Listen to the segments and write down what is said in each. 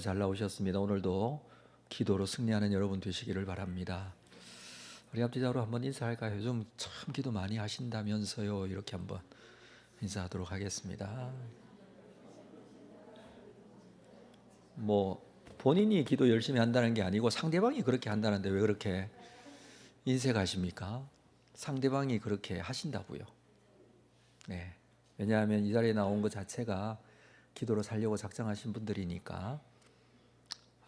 잘 나오셨습니다. 오늘도 기도로 승리하는 여러분 되시기를 바랍니다. 우리 앞뒤자로 한번 인사할까요? 요즘 참 기도 많이 하신다면서요. 이렇게 한번 인사하도록 하겠습니다. 뭐 본인이 기도 열심히 한다는 게 아니고 상대방이 그렇게 한다는데 왜 그렇게 인색하십니까? 상대방이 그렇게 하신다고요. 네. 왜냐하면 이 자리에 나온 것 자체가 기도로 살려고 작정하신 분들이니까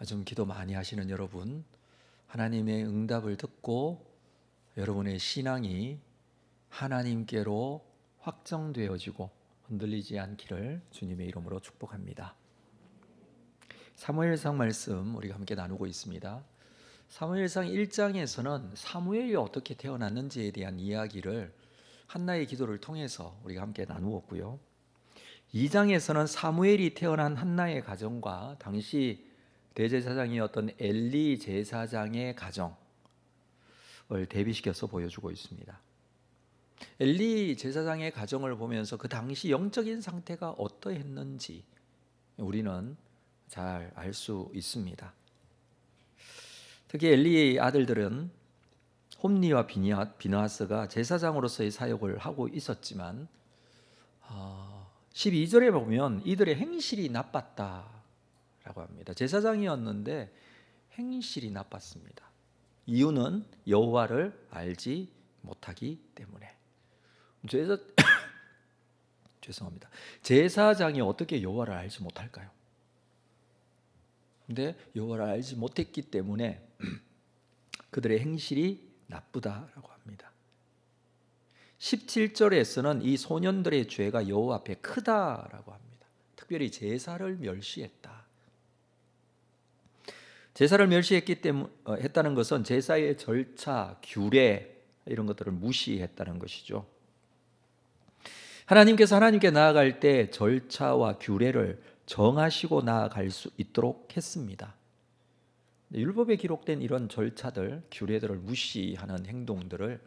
좀 기도 많이 하시는 여러분, 하나님의 응답을 듣고 여러분의 신앙이 하나님께로 확정되어지고 흔들리지 않기를 주님의 이름으로 축복합니다. 사무엘상 말씀 우리가 함께 나누고 있습니다. 사무엘상 1장에서는 사무엘이 어떻게 태어났는지에 대한 이야기를 한나의 기도를 통해서 우리가 함께 나누었고요. 2장에서는 사무엘이 태어난 한나의 가정과 당시 대제사장이었던 엘리 제사장의 가정을 대비시켜서 보여주고 있습니다. 엘리 제사장의 가정을 보면서 그 당시 영적인 상태가 어떠했는지 우리는 잘 알 수 있습니다. 특히 엘리의 아들들은 홈니와 비느하스가 제사장으로서의 사역을 하고 있었지만 12절에 보면 이들의 행실이 나빴다라고 합니다. 제사장이었는데 행실이 나빴습니다. 이유는 여호와를 알지 못하기 때문에. 죄송합니다. 제사장이 어떻게 여호와를 알지 못할까요? 근데 여호와를 알지 못했기 때문에 그들의 행실이 나쁘다라고 합니다. 17절에서는 이 소년들의 죄가 여호와 앞에 크다라고 합니다. 특별히 제사를 멸시했다. 제사를 했다는 것은 제사의 절차, 규례 이런 것들을 무시했다는 것이죠. 하나님께서 하나님께 나아갈 때 절차와 규례를 정하시고 나아갈 수 있도록 했습니다. 율법에 기록된 이런 절차들, 규례들을 무시하는 행동들을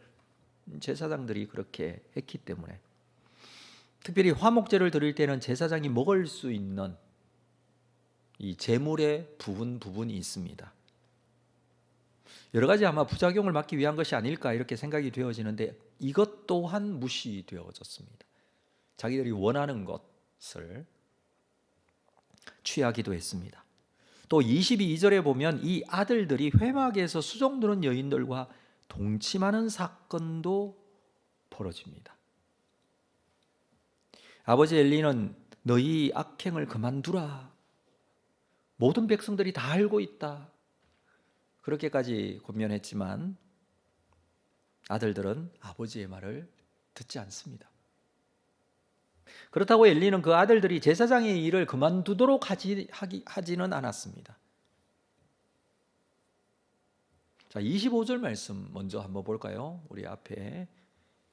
제사장들이 그렇게 했기 때문에, 특별히 화목제를 드릴 때는 제사장이 먹을 수 있는 이 제물의 부분이 있습니다. 여러 가지 아마 부작용을 막기 위한 것이 아닐까 이렇게 생각이 되어지는데 이것 또한 무시되어졌습니다. 자기들이 원하는 것을 취하기도 했습니다. 또 22절에 보면 이 아들들이 회막에서 수종드는 여인들과 동침하는 사건도 벌어집니다. 아버지 엘리는 너희 악행을 그만두라. 모든 백성들이 다 알고 있다. 그렇게까지 권면했지만 아들들은 아버지의 말을 듣지 않습니다. 그렇다고 엘리는 그 아들들이 제사장의 일을 그만두도록 하지는 않았습니다. 자, 25절 말씀 먼저 한번 볼까요? 우리 앞에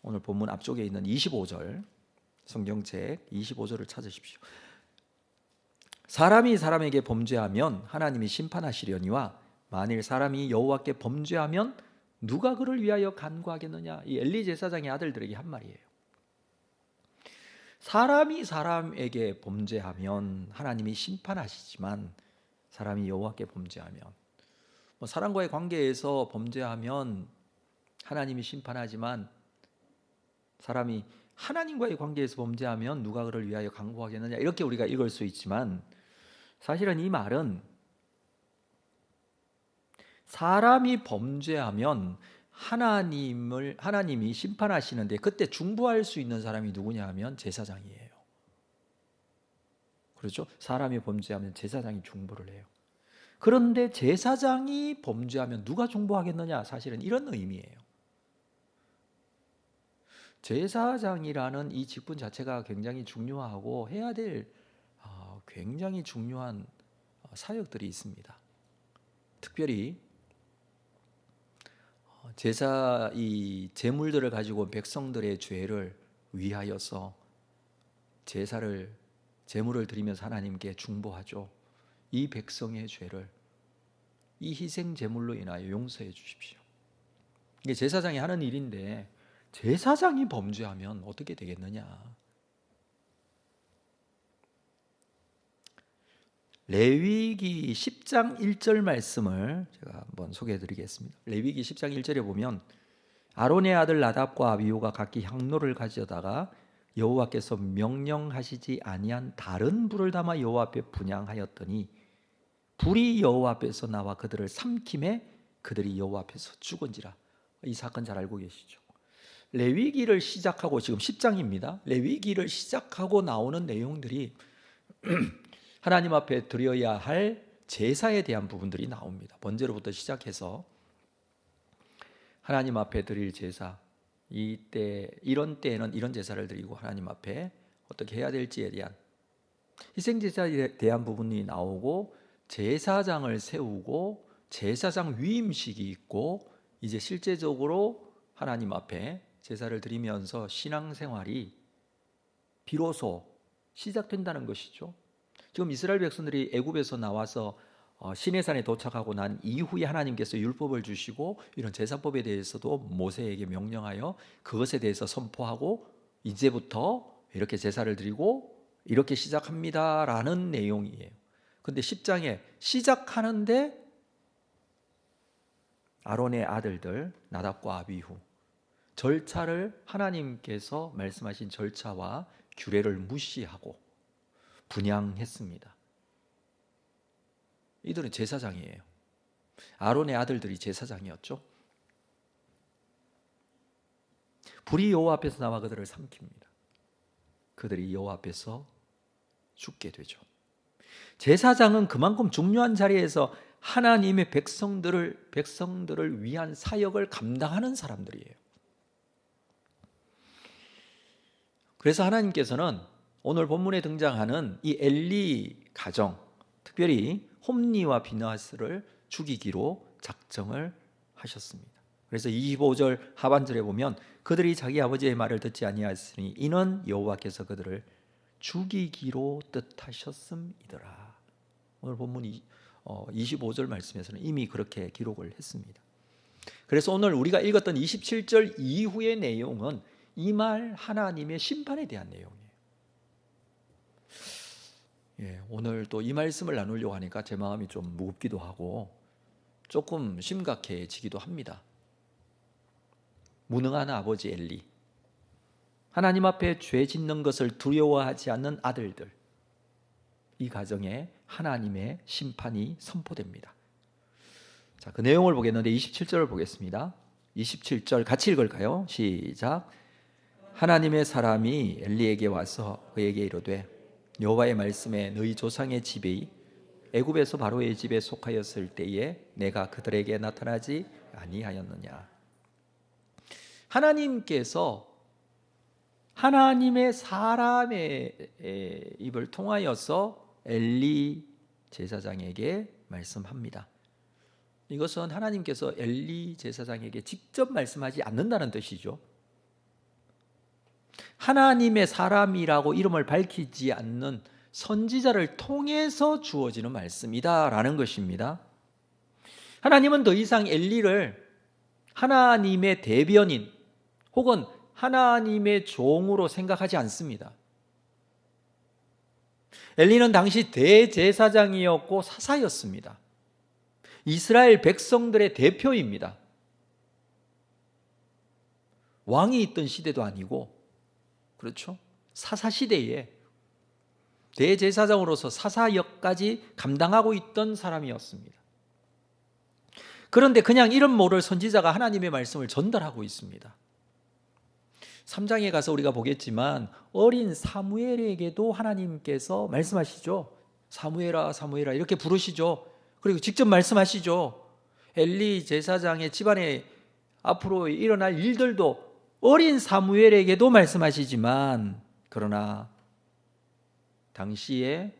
오늘 본문 앞쪽에 있는 25절 성경책 25절을 찾으십시오. 사람이 사람에게 범죄하면 하나님이 심판하시려니와 만일 사람이 여호와께 범죄하면 누가 그를 위하여 간구하겠느냐. 이 엘리 제사장의 아들들에게 한 말이에요. 사람이 사람에게 범죄하면 하나님이 심판하시지만 사람이 여호와께 범죄하면, 사람과의 관계에서 범죄하면 하나님이 심판하지만 사람이 하나님과의 관계에서 범죄하면 누가 그를 위하여 간구하겠느냐, 이렇게 우리가 읽을 수 있지만 사실은 이 말은 사람이 범죄하면 하나님이 심판하시는데 그때 중보할 수 있는 사람이 누구냐 하면 제사장이에요. 그렇죠? 사람이 범죄하면 제사장이 중보를 해요. 그런데 제사장이 범죄하면 누가 중보하겠느냐, 사실은 이런 의미예요. 제사장이라는 이 직분 자체가 굉장히 중요하고 해야 될 굉장히 중요한 사역들이 있습니다. 특별히 이 제물들을 가지고 온 백성들의 죄를 위하여서 제물을 드리면서 하나님께 중보하죠. 이 백성의 죄를 이 희생 제물로 인하여 용서해 주십시오. 이게 제사장이 하는 일인데 제사장이 범죄하면 어떻게 되겠느냐. 레위기 10장 1절 말씀을 제가 한번 소개해 드리겠습니다. 레위기 10장 1절에 보면 아론의 아들 나답과 아비후가 각기 향로를 가져다가 여호와께서 명령하시지 아니한 다른 불을 담아 여호와 앞에 분향하였더니 불이 여호와 앞에서 나와 그들을 삼킴에 그들이 여호와 앞에서 죽은지라. 이 사건 잘 알고 계시죠? 레위기를 시작하고 지금 10장입니다. 레위기를 시작하고 나오는 내용들이 하나님 앞에 드려야 할 제사에 대한 부분들이 나옵니다. 번제로부터 시작해서 하나님 앞에 드릴 제사, 이런 때에는 이런 제사를 드리고 하나님 앞에 어떻게 해야 될지에 대한 희생제사에 대한 부분이 나오고, 제사장을 세우고 제사장 위임식이 있고, 이제 실제적으로 하나님 앞에 제사를 드리면서 신앙생활이 비로소 시작된다는 것이죠. 지금 이스라엘 백성들이 애굽에서 나와서 시내산에 도착하고 난 이후에 하나님께서 율법을 주시고 이런 제사법에 대해서도 모세에게 명령하여 그것에 대해서 선포하고 이제부터 이렇게 제사를 드리고 이렇게 시작합니다라는 내용이에요. 근데 10장에 시작하는데 아론의 아들들 나답과 아비후, 절차를 하나님께서 말씀하신 절차와 규례를 무시하고 분향했습니다. 이들은 제사장이에요. 아론의 아들들이 제사장이었죠. 불이 여호와 앞에서 나와 그들을 삼킵니다. 그들이 여호와 앞에서 죽게 되죠. 제사장은 그만큼 중요한 자리에서 하나님의 백성들을 위한 사역을 감당하는 사람들이에요. 그래서 하나님께서는 오늘 본문에 등장하는 이 엘리 가정, 특별히 홈니와 비나스를 죽이기로 작정을 하셨습니다. 그래서 25절 하반절에 보면 그들이 자기 아버지의 말을 듣지 아니하였으니 이는 여호와께서 그들을 죽이기로 뜻하셨음이더라. 오늘 본문 25절 말씀에서는 이미 그렇게 기록을 했습니다. 그래서 오늘 우리가 읽었던 27절 이후의 내용은 이 말 하나님의 심판에 대한 내용이에요. 오늘 또 이 말씀을 나누려고 하니까 제 마음이 좀 무겁기도 하고 조금 심각해지기도 합니다. 무능한 아버지 엘리, 하나님 앞에 죄 짓는 것을 두려워하지 않는 아들들, 이 가정에 하나님의 심판이 선포됩니다. 자, 그 내용을 보겠는데 27절을 보겠습니다. 27절 같이 읽을까요? 시작. 하나님의 사람이 엘리에게 와서 그에게 이르되 여호와의 말씀에 너희 조상의 집이 애굽에서 바로의 집에 속하였을 때에 내가 그들에게 나타나지 아니하였느냐. 하나님께서 하나님의 사람의 입을 통하여서 엘리 제사장에게 말씀합니다. 이것은 하나님께서 엘리 제사장에게 직접 말씀하지 않는다는 뜻이죠. 하나님의 사람이라고 이름을 밝히지 않는 선지자를 통해서 주어지는 말씀이다라는 것입니다. 하나님은 더 이상 엘리를 하나님의 대변인 혹은 하나님의 종으로 생각하지 않습니다. 엘리는 당시 대제사장이었고 사사였습니다. 이스라엘 백성들의 대표입니다. 왕이 있던 시대도 아니고, 그렇죠? 사사시대에 대제사장으로서 사사역까지 감당하고 있던 사람이었습니다. 그런데 그냥 이름 모를 선지자가 하나님의 말씀을 전달하고 있습니다. 3장에 가서 우리가 보겠지만 어린 사무엘에게도 하나님께서 말씀하시죠. 사무엘아 사무엘아 이렇게 부르시죠. 그리고 직접 말씀하시죠. 엘리 제사장의 집안에 앞으로 일어날 일들도 어린 사무엘에게도 말씀하시지만, 그러나 당시에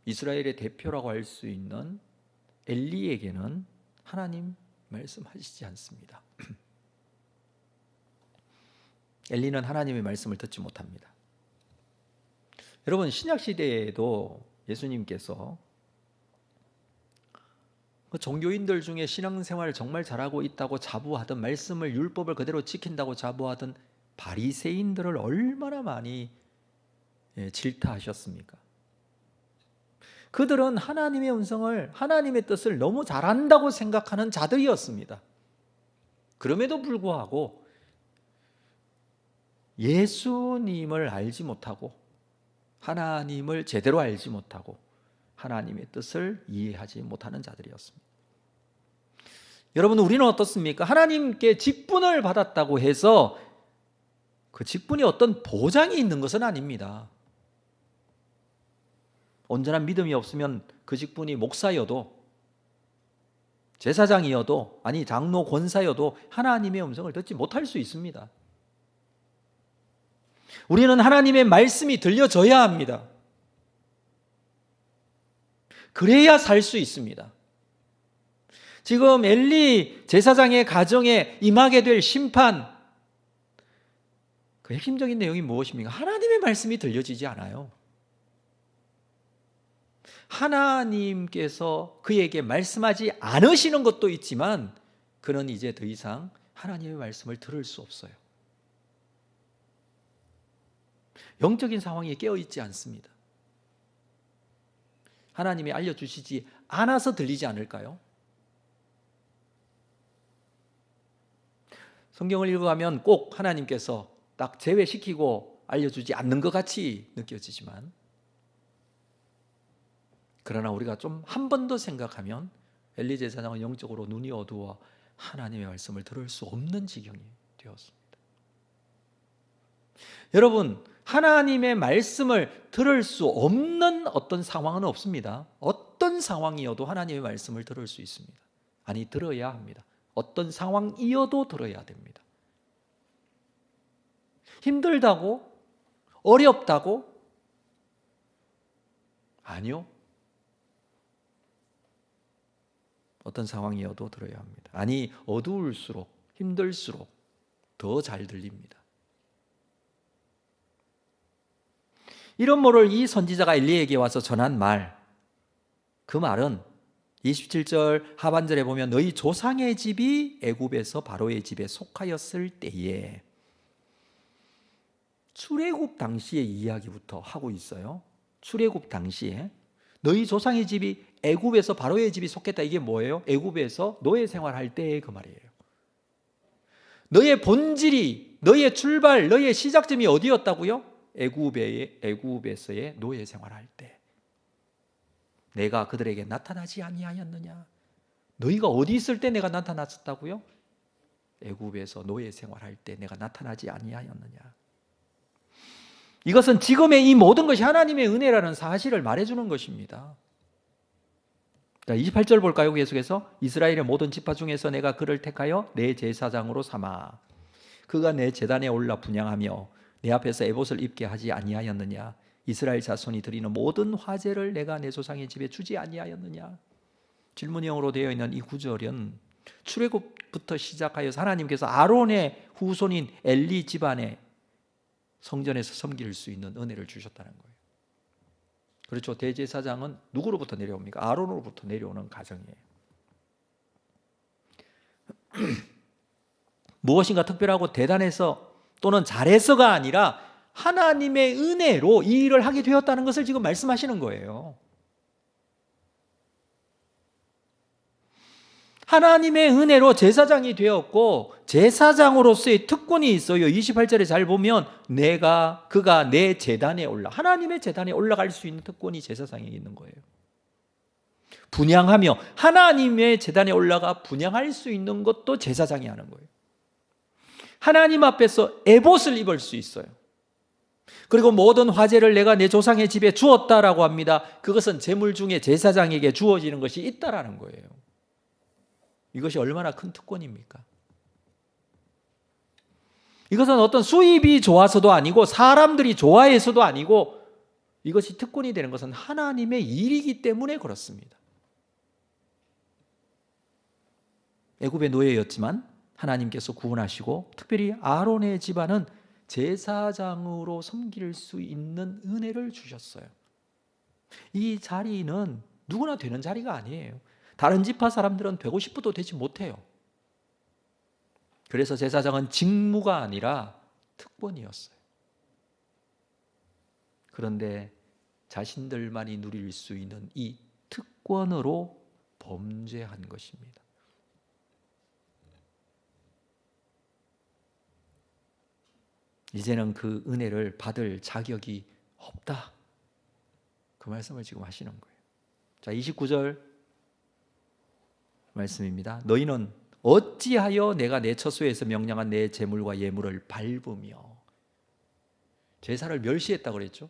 이스라엘의 대표라고 할 수 있는 엘리에게는 하나님 말씀하시지 않습니다. 엘리는 하나님의 말씀을 듣지 못합니다. 여러분, 신약 시대에도 예수님께서 종교인들 중에 신앙생활을 정말 잘하고 있다고 자부하던, 말씀을 율법을 그대로 지킨다고 자부하던 바리새인들을 얼마나 많이 질타하셨습니까? 그들은 하나님의 음성을, 하나님의 뜻을 너무 잘한다고 생각하는 자들이었습니다. 그럼에도 불구하고 예수님을 알지 못하고 하나님을 제대로 알지 못하고 하나님의 뜻을 이해하지 못하는 자들이었습니다. 여러분, 우리는 어떻습니까? 하나님께 직분을 받았다고 해서 그 직분이 어떤 보장이 있는 것은 아닙니다. 온전한 믿음이 없으면 그 직분이 목사여도, 제사장이어도, 아니 장로 권사여도 하나님의 음성을 듣지 못할 수 있습니다. 우리는 하나님의 말씀이 들려져야 합니다. 그래야 살 수 있습니다. 지금 엘리 제사장의 가정에 임하게 될 심판, 그 핵심적인 내용이 무엇입니까? 하나님의 말씀이 들려지지 않아요. 하나님께서 그에게 말씀하지 않으시는 것도 있지만 그는 이제 더 이상 하나님의 말씀을 들을 수 없어요. 영적인 상황에 깨어있지 않습니다. 하나님이 알려주시지 않아서 들리지 않을까요? 성경을 읽어가면 꼭 하나님께서 딱 제외시키고 알려주지 않는 것 같이 느껴지지만, 그러나 우리가 좀 한 번 더 생각하면 엘리 제사장은 영적으로 눈이 어두워 하나님의 말씀을 들을 수 없는 지경이 되었습니다. 여러분, 하나님의 말씀을 들을 수 없는 어떤 상황은 없습니다. 어떤 상황이어도 하나님의 말씀을 들을 수 있습니다. 아니, 들어야 합니다. 어떤 상황이어도 들어야 됩니다. 힘들다고? 어렵다고? 아니요. 어떤 상황이어도 들어야 합니다. 아니, 어두울수록, 힘들수록 더 잘 들립니다. 이런 말을 이 선지자가 엘리에게 와서 전한 말, 그 말은 27절 하반절에 보면 너희 조상의 집이 애굽에서 바로의 집에 속하였을 때에, 출애굽 당시의 이야기부터 하고 있어요. 출애굽 당시에 너희 조상의 집이 애굽에서 바로의 집이 속했다. 이게 뭐예요? 애굽에서 노예 생활할 때의 그 말이에요. 너의 본질이, 너의 출발, 너의 시작점이 어디였다고요? 애굽에서의 노예 생활할 때. 내가 그들에게 나타나지 아니하였느냐? 너희가 어디 있을 때 내가 나타났었다고요? 애굽에서 노예 생활할 때 내가 나타나지 아니하였느냐? 이것은 지금의 이 모든 것이 하나님의 은혜라는 사실을 말해주는 것입니다. 자, 28절 볼까요? 계속해서 이스라엘의 모든 지파 중에서 내가 그를 택하여 내 제사장으로 삼아 그가 내 제단에 올라 분향하며 내 앞에서 에봇을 입게 하지 아니하였느냐? 이스라엘 자손이 드리는 모든 화제를 내가 내 조상의 집에 주지 아니하였느냐? 질문형으로 되어 있는 이 구절은 출애굽부터 시작하여서 하나님께서 아론의 후손인 엘리 집안에 성전에서 섬길 수 있는 은혜를 주셨다는 거예요. 그렇죠. 대제사장은 누구로부터 내려옵니까? 아론으로부터 내려오는 가정이에요. 무엇인가 특별하고 대단해서 또는 잘해서가 아니라 하나님의 은혜로 이 일을 하게 되었다는 것을 지금 말씀하시는 거예요. 하나님의 은혜로 제사장이 되었고 제사장으로서의 특권이 있어요. 28절에 잘 보면 그가 내 제단에 하나님의 제단에 올라갈 수 있는 특권이 제사장에 있는 거예요. 분향하며 하나님의 제단에 올라가 분향할 수 있는 것도 제사장이 하는 거예요. 하나님 앞에서 에봇을 입을 수 있어요. 그리고 모든 화제를 내가 내 조상의 집에 주었다라고 합니다. 그것은 제물 중에 제사장에게 주어지는 것이 있다라는 거예요. 이것이 얼마나 큰 특권입니까? 이것은 어떤 수입이 좋아서도 아니고 사람들이 좋아해서도 아니고 이것이 특권이 되는 것은 하나님의 일이기 때문에 그렇습니다. 애굽의 노예였지만 하나님께서 구원하시고 특별히 아론의 집안은 제사장으로 섬길 수 있는 은혜를 주셨어요. 이 자리는 누구나 되는 자리가 아니에요. 다른 지파 사람들은 되고 싶어도 되지 못해요. 그래서 제사장은 직무가 아니라 특권이었어요. 그런데 자신들만이 누릴 수 있는 이 특권으로 범죄한 것입니다. 이제는 그 은혜를 받을 자격이 없다. 그 말씀을 지금 하시는 거예요. 자, 29절 말씀입니다. 너희는 어찌하여 내가 내 처소에서 명령한 내 제물과 예물을 밟으며, 제사를 멸시했다고 그랬죠.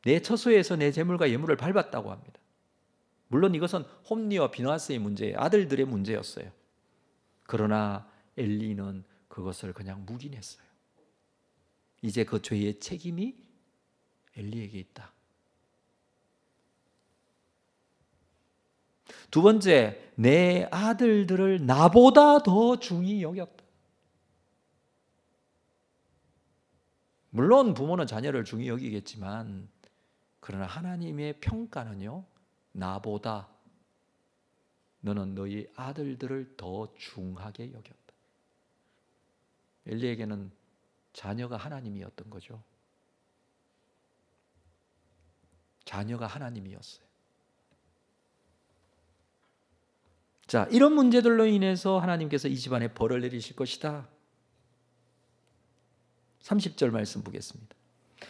내 처소에서 내 제물과 예물을 밟았다고 합니다. 물론 이것은 홈리와 비나스의 문제예요. 아들들의 문제였어요. 그러나 엘리는 그것을 그냥 묵인했어요. 이제 그 죄의 책임이 엘리에게 있다. 두 번째, 내 아들들을 나보다 더 중히 여겼다. 물론 부모는 자녀를 중히 여기겠지만, 그러나 하나님의 평가는요, 나보다 너는 너희 아들들을 더 중하게 여겼다. 엘리에게는 자녀가 하나님이었던 거죠. 자녀가 하나님이었어요. 자, 이런 문제들로 인해서 하나님께서 이 집안에 벌을 내리실 것이다. 30절 말씀 보겠습니다.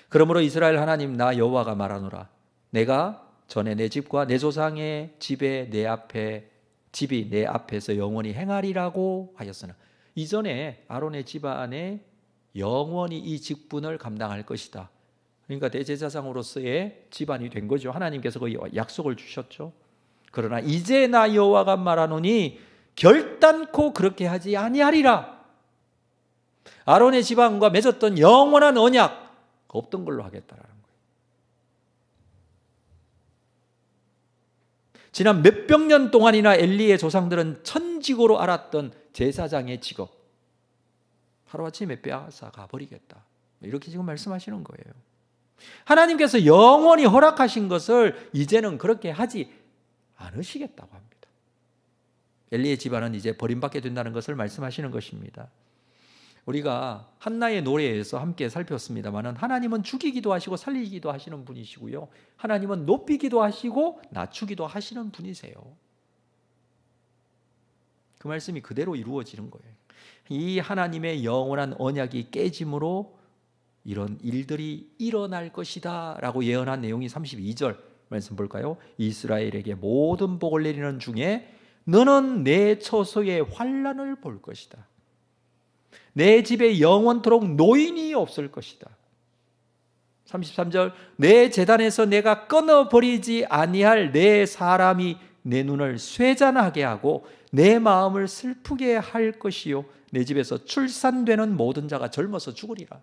그러므로 이스라엘 하나님 나 여호와가 말하노라. 내가 전에 내 집과 내 조상의 집이 내 앞에서 영원히 행하리라고 하였으나, 이전에 아론의 집안에 영원히 이 직분을 감당할 것이다. 그러니까 대제사장으로서의 집안이 된 거죠. 하나님께서 그 약속을 주셨죠. 그러나 이제 나 여호와가 말하노니 결단코 그렇게 하지 아니하리라. 아론의 집안과 맺었던 영원한 언약 없던 걸로 하겠다라는 거예요. 지난 몇백 년 동안이나 엘리의 조상들은 천직으로 알았던 제사장의 직업, 하루아침에 빼앗아 가버리겠다, 이렇게 지금 말씀하시는 거예요. 하나님께서 영원히 허락하신 것을 이제는 그렇게 하지 않으시겠다고 합니다. 엘리의 집안은 이제 버림받게 된다는 것을 말씀하시는 것입니다. 우리가 한나의 노래에서 함께 살폈습니다마는, 하나님은 죽이기도 하시고 살리기도 하시는 분이시고요, 하나님은 높이기도 하시고 낮추기도 하시는 분이세요. 그 말씀이 그대로 이루어지는 거예요. 이 하나님의 영원한 언약이 깨짐으로 이런 일들이 일어날 것이다 라고 예언한 내용이 32절 말씀 볼까요? 이스라엘에게 모든 복을 내리는 중에 너는 내 처소에 환난을 볼 것이다. 내 집에 영원토록 노인이 없을 것이다. 33절 내 제단에서 내가 끊어버리지 아니할 내 사람이 내 눈을 쇠잔하게 하고 내 마음을 슬프게 할 것이요 내 집에서 출산되는 모든 자가 젊어서 죽으리라.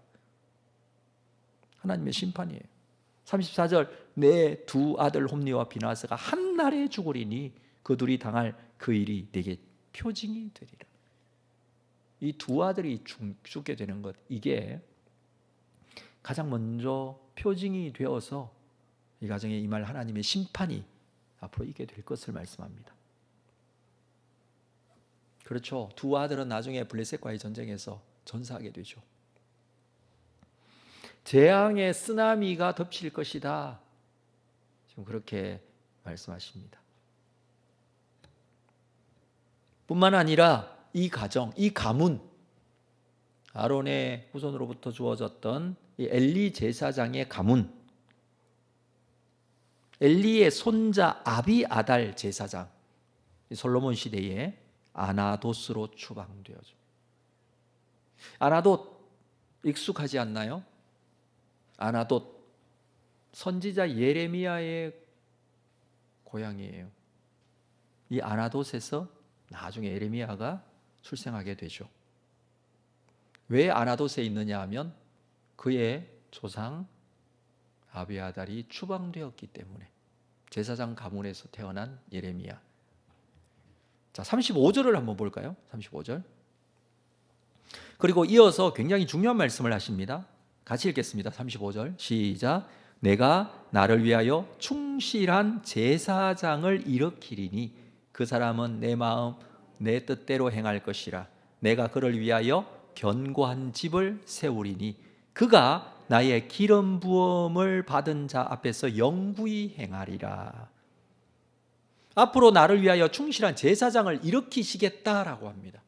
하나님의 심판이에요. 34절 내 두 아들 홈리와 비나스가 한 날에 죽으리니 그 둘이 당할 그 일이 내게 표징이 되리라. 이 두 아들이 죽게 되는 것, 이게 가장 먼저 표징이 되어서 이 가정에 임할 하나님의 심판이 앞으로 있게 될 것을 말씀합니다. 그렇죠. 두 아들은 나중에 블레셋과의 전쟁에서 전사하게 되죠. 재앙의 쓰나미가 덮칠 것이다, 지금 그렇게 말씀하십니다. 뿐만 아니라 이 가정, 이 가문, 아론의 후손으로부터 주어졌던 이 엘리 제사장의 가문, 엘리의 손자 아비아달 제사장, 솔로몬 시대에 아나돗으로 추방되어져. 아나돗 익숙하지 않나요? 아나돗 선지자 예레미야의 고향이에요. 이 아나돗에서 나중에 예레미야가 출생하게 되죠. 왜 아나돗에 있느냐 하면 그의 조상 아비아달이 추방되었기 때문에, 제사장 가문에서 태어난 예레미야. 자, 35절을 한번 볼까요? 35절. 그리고 이어서 굉장히 중요한 말씀을 하십니다. 같이 읽겠습니다. 35절 시작. 내가 나를 위하여 충실한 제사장을 일으키리니 그 사람은 내 마음 내 뜻대로 행할 것이라. 내가 그를 위하여 견고한 집을 세우리니 그가 나의 기름 부음을 받은 자 앞에서 영구히 행하리라. 앞으로 나를 위하여 충실한 제사장을 일으키시겠다라고 합니다.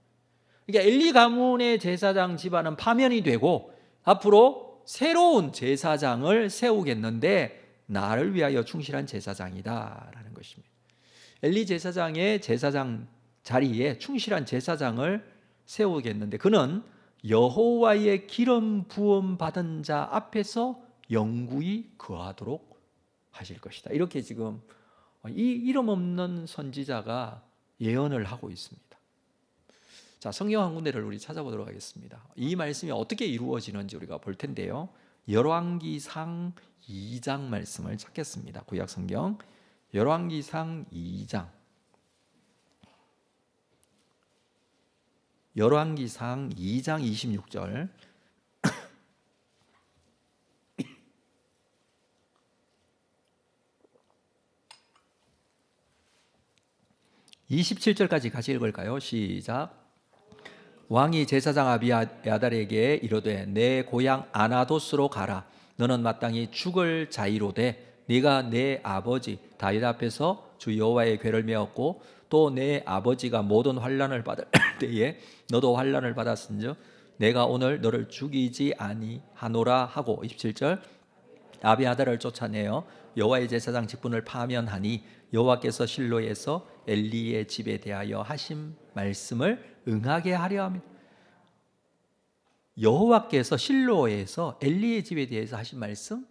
그러니까 엘리 가문의 제사장 집안은 파면이 되고 앞으로 새로운 제사장을 세우겠는데 나를 위하여 충실한 제사장이다라는 것입니다. 엘리 제사장의 제사장 자리에 충실한 제사장을 세우겠는데 그는 여호와의 기름 부음 받은 자 앞에서 영구히 거하도록 하실 것이다. 이렇게 지금 이 이름 없는 선지자가 예언을 하고 있습니다. 자, 성경 한 군데를 우리 찾아보도록 하겠습니다. 이 말씀이 어떻게 이루어지는지 우리가 볼 텐데요. 열왕기상 2장 말씀을 찾겠습니다. 구약 성경 열왕기상 2장. 열왕기상 2장 26절. 27절까지 같이 읽을까요? 시작. 왕이 제사장 아비야달에게 이르되 내 고향 아나도스로 가라. 너는 마땅히 죽을 자이로되 네가 내 아버지 다윗 앞에서 주 여호와의 궤를 메었고 또 내 아버지가 모든 환난을 받을 때에 너도 환난을 받았은즉 내가 오늘 너를 죽이지 아니하노라 하고 27절 아비아달을 쫓아내어 여호와의 제사장 직분을 파면하니 여호와께서 실로에서 엘리의 집에 대하여 하신 말씀을 응하게 하려 합니다. 여호와께서 실로에서 엘리의 집에 대해서 하신 말씀,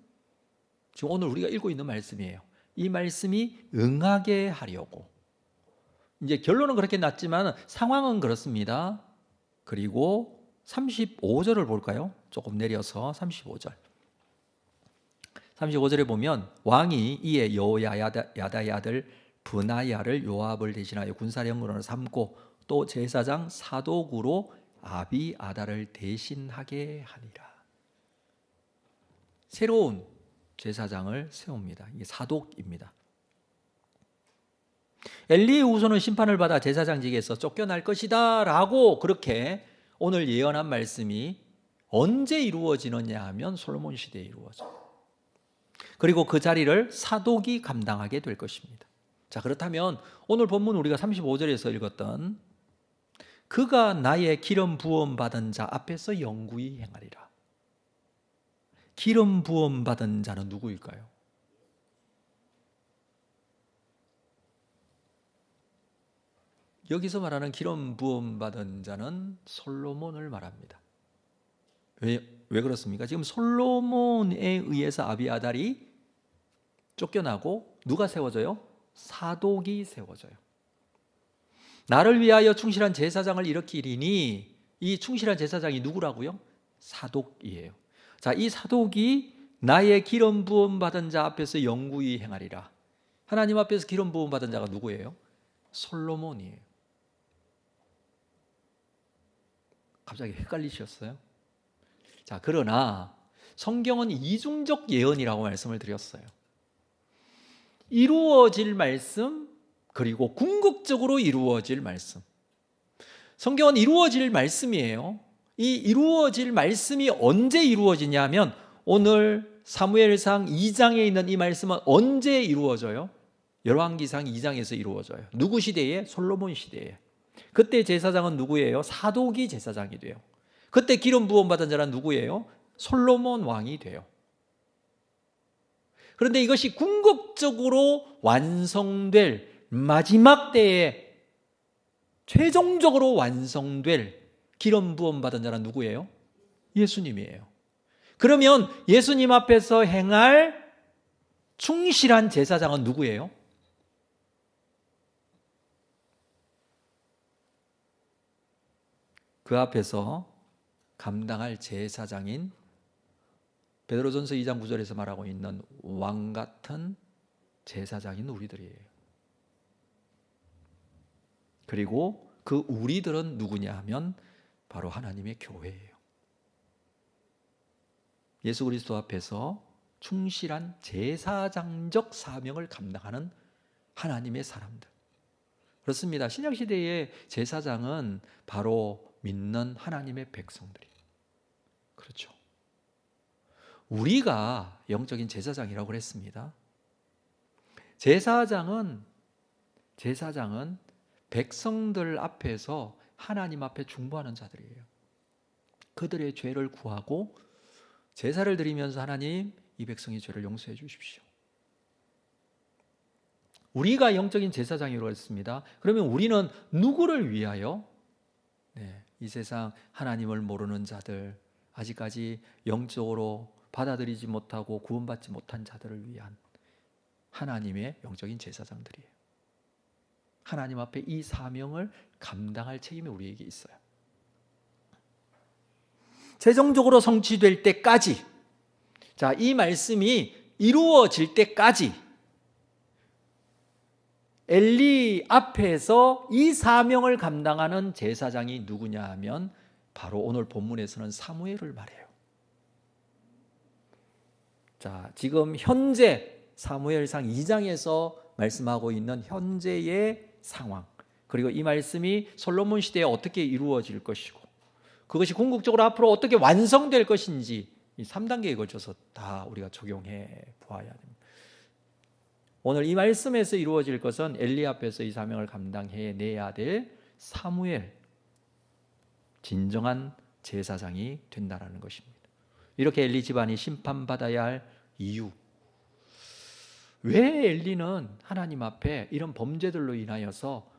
지금 오늘 우리가 읽고 있는 말씀이에요. 이 말씀이 응하게 하려고. 이제 결론은 그렇게 났지만 상황은 그렇습니다. 그리고 35절을 볼까요? 조금 내려서 35절. 35절에 보면 왕이 이에 여호야다의 아들 브나야를 요압을 대신하여 군사령관으로 삼고 또 제사장 사독으로 아비아달을 대신하게 하니라. 새로운 제사장을 세웁니다. 이게 사독입니다. 엘리의 후손은 심판을 받아 제사장직에서 쫓겨날 것이다 라고 그렇게 오늘 예언한 말씀이 언제 이루어지느냐 하면 솔로몬 시대에 이루어져요. 그리고 그 자리를 사독이 감당하게 될 것입니다. 자, 그렇다면 오늘 본문 우리가 35절에서 읽었던 그가 나의 기름 부음 받은 자 앞에서 영구히 행하리라. 기름 부음 받은 자는 누구일까요? 여기서 말하는 기름 부음 받은 자는 솔로몬을 말합니다. 왜 그렇습니까? 지금 솔로몬에 의해서 아비아달이 쫓겨나고 누가 세워져요? 사독이 세워져요. 나를 위하여 충실한 제사장을 일으키리니 이 충실한 제사장이 누구라고요? 사독이에요. 자, 이 사독이 나의 기름 부음 받은 자 앞에서 영구히 행하리라. 하나님 앞에서 기름 부음 받은 자가 누구예요? 솔로몬이에요. 갑자기 헷갈리셨어요? 자, 그러나 성경은 이중적 예언이라고 말씀을 드렸어요. 이루어질 말씀, 그리고 궁극적으로 이루어질 말씀. 성경은 이루어질 말씀이에요. 이 이루어질 말씀이 언제 이루어지냐 하면 오늘 사무엘상 2장에 있는 이 말씀은 언제 이루어져요? 열왕기상 2장에서 이루어져요. 누구 시대에? 솔로몬 시대에. 그때 제사장은 누구예요? 사독이 제사장이 돼요. 그때 기름 부음 받은 자는 누구예요? 솔로몬 왕이 돼요. 그런데 이것이 궁극적으로 완성될 마지막 때에 최종적으로 완성될 기름 부음 받은 자는 누구예요? 예수님이에요. 그러면 예수님 앞에서 행할 충실한 제사장은 누구예요? 그 앞에서 감당할 제사장인 베드로전서 2장 9절에서 말하고 있는 왕 같은 제사장인 우리들이에요. 그리고 그 우리들은 누구냐 하면 바로 하나님의 교회예요. 예수 그리스도 앞에서 충실한 제사장적 사명을 감당하는 하나님의 사람들. 그렇습니다. 신약시대의 제사장은 바로 믿는 하나님의 백성들이에요. 그렇죠. 우리가 영적인 제사장이라고 그랬습니다. 제사장은 백성들 앞에서 하나님 앞에 중보하는 자들이에요. 그들의 죄를 구하고 제사를 드리면서 하나님, 이 백성의 죄를 용서해 주십시오. 우리가 영적인 제사장이라고 했습니다. 그러면 우리는 누구를 위하여? 이 세상 하나님을 모르는 자들, 아직까지 영적으로 받아들이지 못하고 구원받지 못한 자들을 위한 하나님의 영적인 제사장들이에요. 하나님 앞에 이 사명을 감당할 책임이 우리에게 있어요. 최종적으로 성취될 때까지, 자, 이 말씀이 이루어질 때까지 엘리 앞에서 이 사명을 감당하는 제사장이 누구냐 하면 바로 오늘 본문에서는 사무엘을 말해요. 자, 지금 현재 사무엘상 2장에서 말씀하고 있는 현재의 상황, 그리고 이 말씀이 솔로몬 시대에 어떻게 이루어질 것이고 그것이 궁극적으로 앞으로 어떻게 완성될 것인지 이 3단계에 걸쳐서 다 우리가 적용해 보아야 됩니다. 오늘 이 말씀에서 이루어질 것은 엘리 앞에서 이 사명을 감당해내야 될 사무엘, 진정한 제사장이 된다는 것입니다. 이렇게 엘리 집안이 심판받아야 할 이유, 왜 엘리는 하나님 앞에 이런 범죄들로 인하여서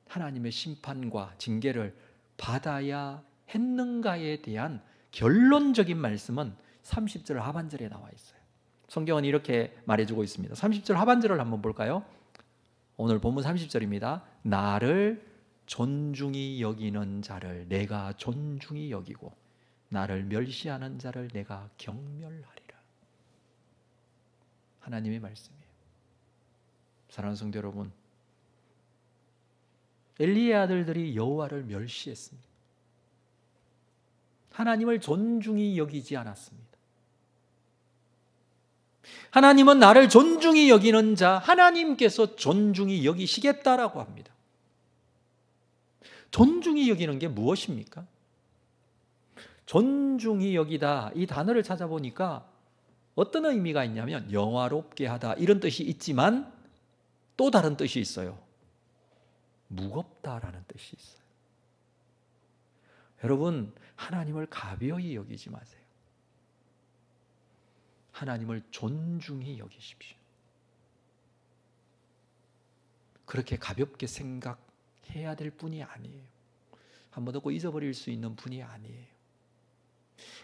하나님의 심판과 징계를 받아야 했는가에 대한 결론적인 말씀은 30절 하반절에 나와 있어요. 성경은 이렇게 말해주고 있습니다. 30절 하반절을 한번 볼까요? 오늘 본문 30절입니다. 나를 존중히 여기는 자를 내가 존중히 여기고 나를 멸시하는 자를 내가 경멸하리라. 하나님의 말씀이에요. 사랑하는 성도 여러분, 엘리의 아들들이 여호와를 멸시했습니다. 하나님을 존중히 여기지 않았습니다. 하나님은 나를 존중히 여기는 자, 하나님께서 존중히 여기시겠다라고 합니다. 존중히 여기는 게 무엇입니까? 존중히 여기다, 이 단어를 찾아보니까 어떤 의미가 있냐면 영화롭게 하다 이런 뜻이 있지만 또 다른 뜻이 있어요. 무겁다라는 뜻이 있어요. 여러분, 하나님을 가벼이 여기지 마세요. 하나님을 존중히 여기십시오. 그렇게 가볍게 생각해야 될 분이 아니에요. 한번 듣고 잊어버릴 수 있는 분이 아니에요.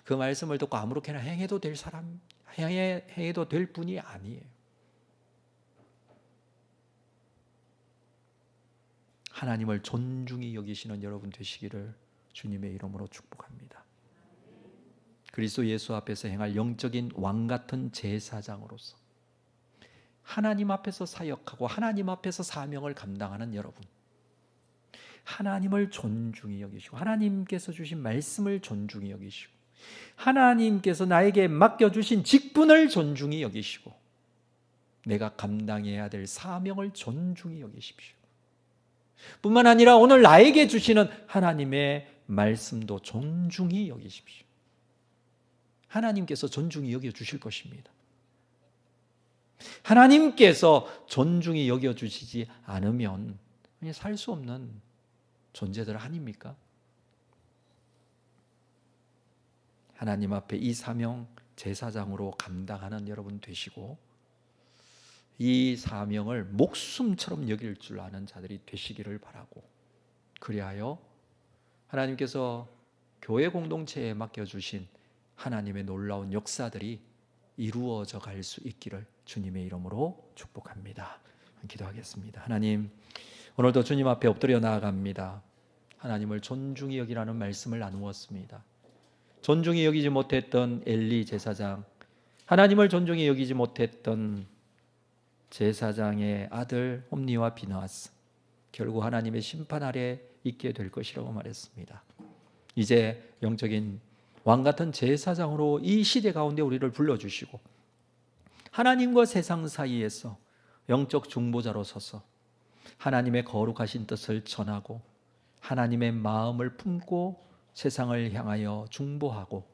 그 말씀을 듣고 아무렇게나 행해도 될 사람, 행해도 될 분이 아니에요. 하나님을 존중히 여기시는 여러분 되시기를 주님의 이름으로 축복합니다. 그리스도 예수 앞에서 행할 영적인 왕 같은 제사장으로서 하나님 앞에서 사역하고 하나님 앞에서 사명을 감당하는 여러분, 하나님을 존중히 여기시고 하나님께서 주신 말씀을 존중히 여기시고 하나님께서 나에게 맡겨주신 직분을 존중히 여기시고 내가 감당해야 될 사명을 존중히 여기십시오. 뿐만 아니라 오늘 나에게 주시는 하나님의 말씀도 존중히 여기십시오. 하나님께서 존중히 여겨주실 것입니다. 하나님께서 존중히 여겨주시지 않으면 살 수 없는 존재들 아닙니까? 하나님 앞에 이 사명 제사장으로 감당하는 여러분 되시고 이 사명을 목숨처럼 여길 줄 아는 자들이 되시기를 바라고, 그리하여 하나님께서 교회 공동체에 맡겨주신 하나님의 놀라운 역사들이 이루어져 갈 수 있기를 주님의 이름으로 축복합니다. 기도하겠습니다. 하나님, 오늘도 주님 앞에 엎드려 나아갑니다. 하나님을 존중히 여기라는 말씀을 나누었습니다. 존중히 여기지 못했던 엘리 제사장, 하나님을 존중히 여기지 못했던 제사장의 아들 홈니와 비느하스, 결국 하나님의 심판 아래 있게 될 것이라고 말했습니다. 이제 영적인 왕같은 제사장으로 이 시대 가운데 우리를 불러주시고 하나님과 세상 사이에서 영적 중보자로 서서 하나님의 거룩하신 뜻을 전하고 하나님의 마음을 품고 세상을 향하여 중보하고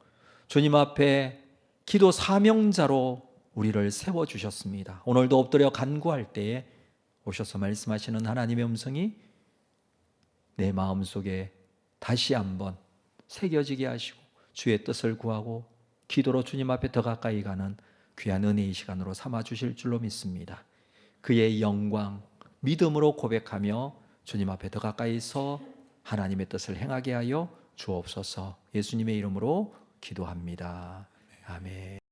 주님 앞에 기도 사명자로 우리를 세워주셨습니다. 오늘도 엎드려 간구할 때에 오셔서 말씀하시는 하나님의 음성이 내 마음속에 다시 한번 새겨지게 하시고 주의 뜻을 구하고 기도로 주님 앞에 더 가까이 가는 귀한 은혜의 시간으로 삼아주실 줄로 믿습니다. 그의 영광 믿음으로 고백하며 주님 앞에 더 가까이서 하나님의 뜻을 행하게 하여 주옵소서. 예수님의 이름으로 기도합니다. 아멘.